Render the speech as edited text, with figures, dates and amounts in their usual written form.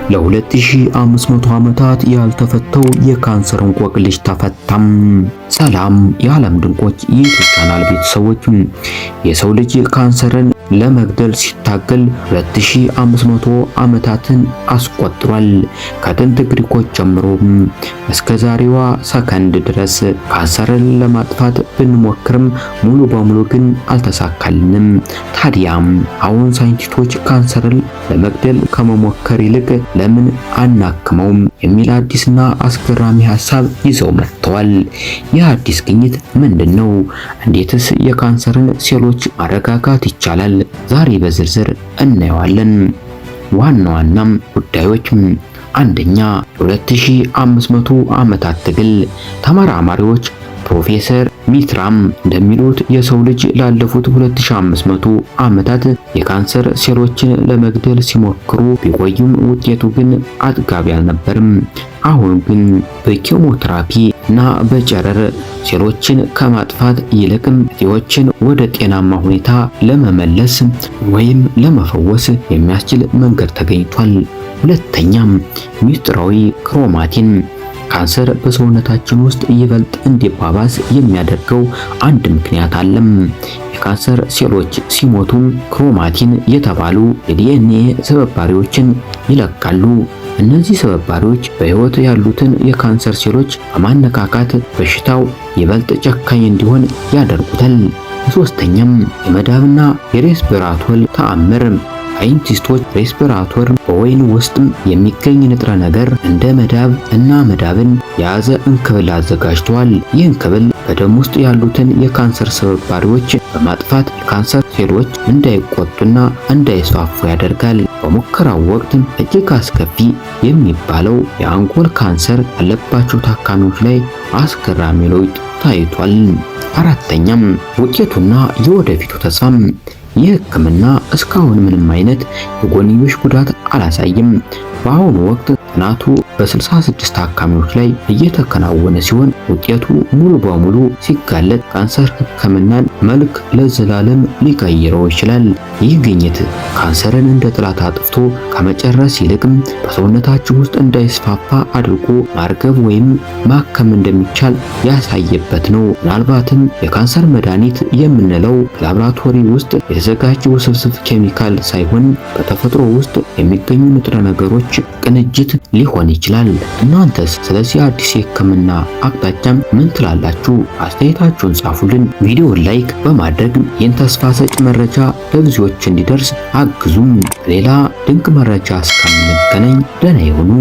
ለ2500 ዓመታት ያልተፈተው የካንሰር እንቆቅልሽ ተፈታም። ሰላም የዓለም ድንቆች የዩቲዩብ ቻናል ቤተሰቦች፣ የሰው ልጅ ካንሰርን ለመግደል ሲታገል 2500 ዓመታትን አስቆጥሯል። ከጥንት ግሪኮች ጀምሮ እስከ ዛሬዋ ሰከንድ ድረስ ካንሰርን ለማጥፋት ብንሞክርም ሙሉ በሙሉ ግን አልተሳካልንም። ታዲያም አሁን ሳይንቲስቶች ካንሰርን ለመግደል ከመሞከር ይልቅ ለምን አናክመውም የሚል አዲስና አስገራሚ ሐሳብ ይዘው መጥተዋል። ይህ አዲስ ግኝት ምንድነው? እንዴትስ የካንሰርን ሴሎች ማረጋጋት ይቻላል? ዛሬ በዝርዝር እናየዋለን። ዋና ዋናም ጉዳዮች፣ አንደኛ የ2500 ዓመታት ትግል። ተመራማሪዎች ፕሮፌሰር ሚትራም እንደሚሉት የሰው ልጅ ላለፉት 2500 ዓመታት የካንሰር ሴሎችን ለመግደል ሲሞክሩ ቢቆዩም ውጤቱ ግን አጥጋቢ አልነበርም። አሁን ግን በኬሞቴራፒ እና በጨረር ሴሎችን ከማጥፋት ይልቅም እጢዎችን ወደ ጤናማ ሁኔታ ለመመለስ ወይም ለመፈወስ የሚያስችል መንገድ ተገኝቷል። ሁለተኛም ሚስጥራዊ ክሮማቲን። ካንሰር በሰውነታችን ውስጥ ይበልጥ እንዲባባስ የሚያደርገው አንድ ምክንያት አለም። የካንሰር ሴሎች ሲሞቱ ክሮማቲን የተባሉ የዲኤንኤ ስብባሪዎችን ይለቃሉ። እነዚህ ስብባሪዎች በሕይወት ያሉትን የካንሰር ሴሎች በማነካካት በሽታው ይበልጥ ጨካኝ እንዲሆን ያደርጉታል። ሶስተኛም የመዳብና የሬስፒራቶር ተአምር። ሳይንቲስቶች ሬስፒራቶር በወይን ውስጥ የሚገኝ ንጥረ ነገር እንደ መዳብ እና መዳብን የያዘ እንክብል አዘጋጅተዋል። ይህ እንክብል በደም ውስጥ ያሉትን የካንሰር ስብባሪዎች በማጥፋት የካንሰር ሴሎች እንዳይቆጡና እንዳይስፋፉ ያደርጋል። በሙከራው ወቅት እጅግ አስከፊ የሚባለው የአንጎል ካንሰር ያለባቸው ታካሚዎች ላይ አስገራሚ ለውጥ ታይቷል። አራተኛም ውጤቱና የወደፊቱ ተስፋም። ይህ ሕክምና እስካሁን ምንም አይነት የጎንዮሽ ጉዳት አላሳይም። በአሁኑ ወቅት ጥናቱ በ66 ታካሚዎች ላይ እየተከናወነ ሲሆን ውጤቱ ሙሉ በሙሉ ሲጋለጥ ካንሰር ሕክምናን መልክ ለዘላለም ሊቀይረው ይችላል። ይህ ግኝት ካንሰርን እንደ ጠላት አጥፍቶ ከመጨረስ ይልቅም በሰውነታችን ውስጥ እንዳይስፋፋ አድርጎ ማርገብ ወይም ማከም እንደሚቻል ያሳየበት ነው። ምናልባትም የካንሰር መድኃኒት የምንለው ላቦራቶሪ ውስጥ የተዘጋጀ ውስብስብ ኬሚካል ሳይሆን በተፈጥሮ ውስጥ የሚገኙ ንጥረ ነገሮች ቅንጅት ሊሆን ይችላል። እናንተስ ስለዚህ አዲስ የህክምና አቅጣጫም ምን ትላላችሁ? አስተያየታችሁን ጻፉልን። ቪዲዮውን ላይክ በማድረግ ይህን ተስፋ ሰጭ መረጃ ለብዙዎች እንዲደርስ አግዙም። ሌላ ድንቅ መረጃ እስከምንገናኝ ደህና ይሁኑ።